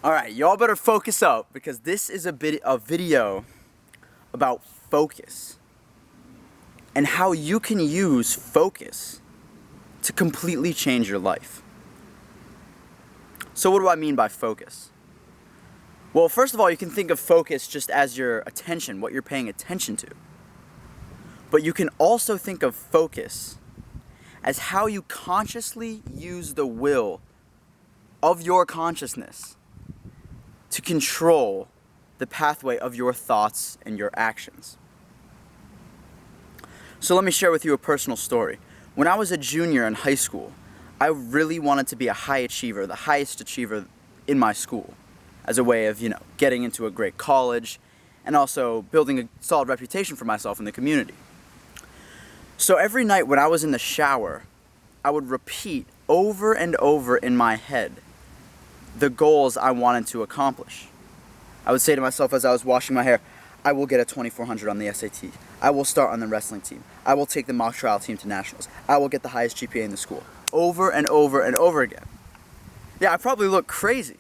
Alright, y'all better focus up because this is a video about focus and how you can use focus to completely change your life. So what do I mean by focus? Well, first of all, you can think of focus just as your attention, what you're paying attention to. But you can also think of focus as how you consciously use the will of your consciousness to control the pathway of your thoughts and your actions. So let me share with you a personal story. When I was a junior in high school, I really wanted to be a high achiever, the highest achiever in my school, as a way of, getting into a great college and also building a solid reputation for myself in the community. So every night when I was in the shower, I would repeat over and over in my head the goals I wanted to accomplish. I would say to myself as I was washing my hair, I will get a 2400 on the SAT. I will start on the wrestling team. I will take the mock trial team to nationals. I will get the highest GPA in the school. Over and over and over again. Yeah, I probably look crazy,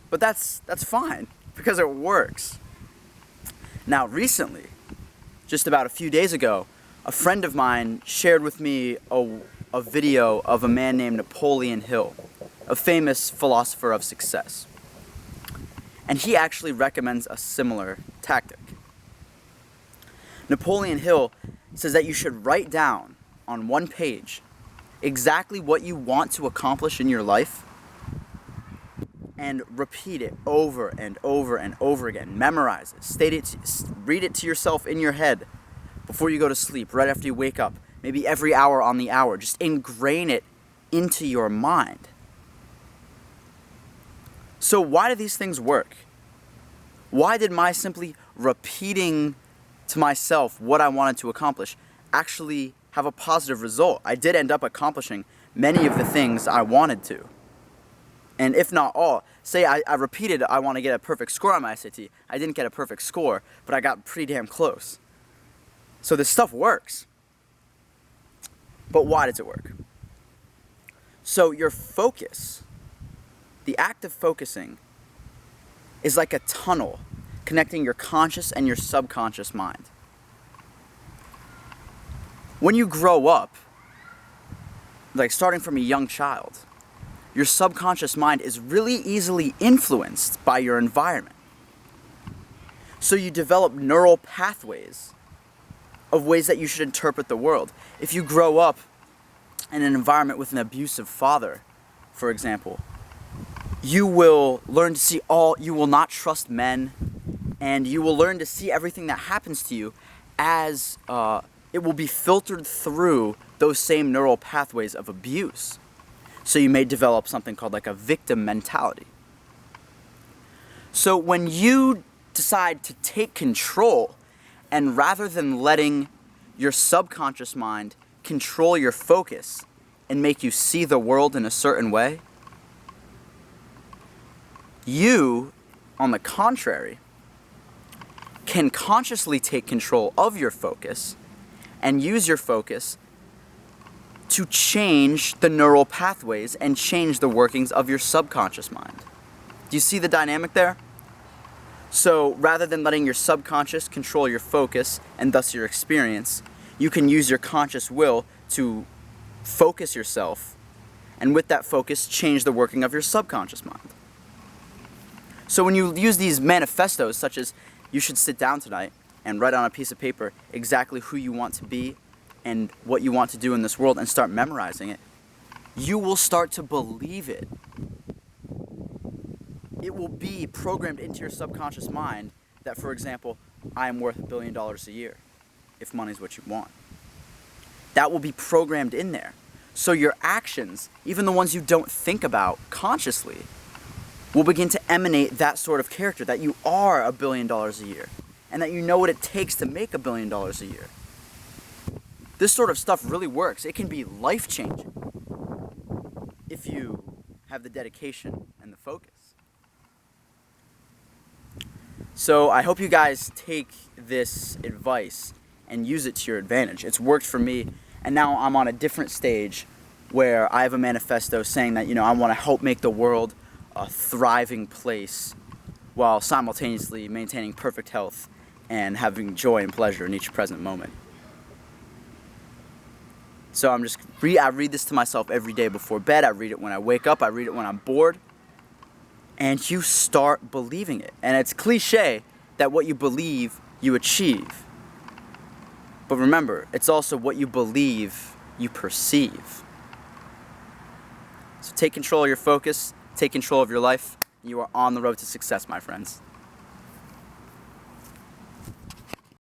but that's fine because it works. Now recently, just about a few days ago, a friend of mine shared with me a video of a man named Napoleon Hill, a famous philosopher of success. And he actually recommends a similar tactic. Napoleon Hill says that you should write down on one page exactly what you want to accomplish in your life and repeat it over and over and over again. Memorize it, read it to yourself in your head before you go to sleep, right after you wake up, maybe every hour on the hour. Just ingrain it into your mind. So why do these things work? Why did my simply repeating to myself what I wanted to accomplish actually have a positive result? I did end up accomplishing many of the things I wanted to. And if not all, say I repeated I want to get a perfect score on my SAT. I didn't get a perfect score, but I got pretty damn close. So this stuff works. But why does it work? So your focus, the act of focusing, is like a tunnel connecting your conscious and your subconscious mind. When you grow up, like starting from a young child, your subconscious mind is really easily influenced by your environment. So you develop neural pathways of ways that you should interpret the world. If you grow up in an environment with an abusive father, for example, you will learn to see you will not trust men, and you will learn to see everything that happens to you as it will be filtered through those same neural pathways of abuse. So you may develop something called like a victim mentality. So when you decide to take control, and rather than letting your subconscious mind control your focus and make you see the world in a certain way, you, on the contrary, can consciously take control of your focus and use your focus to change the neural pathways and change the workings of your subconscious mind. Do you see the dynamic there? So rather than letting your subconscious control your focus and thus your experience, you can use your conscious will to focus yourself, and with that focus, change the working of your subconscious mind. So when you use these manifestos, such as you should sit down tonight and write on a piece of paper exactly who you want to be and what you want to do in this world and start memorizing it, you will start to believe it. It will be programmed into your subconscious mind that, for example, I am worth $1 billion a year, if money is what you want. That will be programmed in there. So your actions, even the ones you don't think about consciously, will begin to emanate that sort of character, that you are $1 billion a year, and that you know what it takes to make $1 billion a year. This sort of stuff really works. It can be life-changing if you have the dedication and the focus. So I hope you guys take this advice and use it to your advantage. It's worked for me, and now I'm on a different stage where I have a manifesto saying that, I want to help make the world a thriving place while simultaneously maintaining perfect health and having joy and pleasure in each present moment. So I read this to myself every day before bed. I read it when I wake up. I read it when I'm bored. And you start believing it. And it's cliche that what you believe, you achieve. But remember, it's also what you believe, you perceive. So take control of your focus, take control of your life. You are on the road to success, my friends.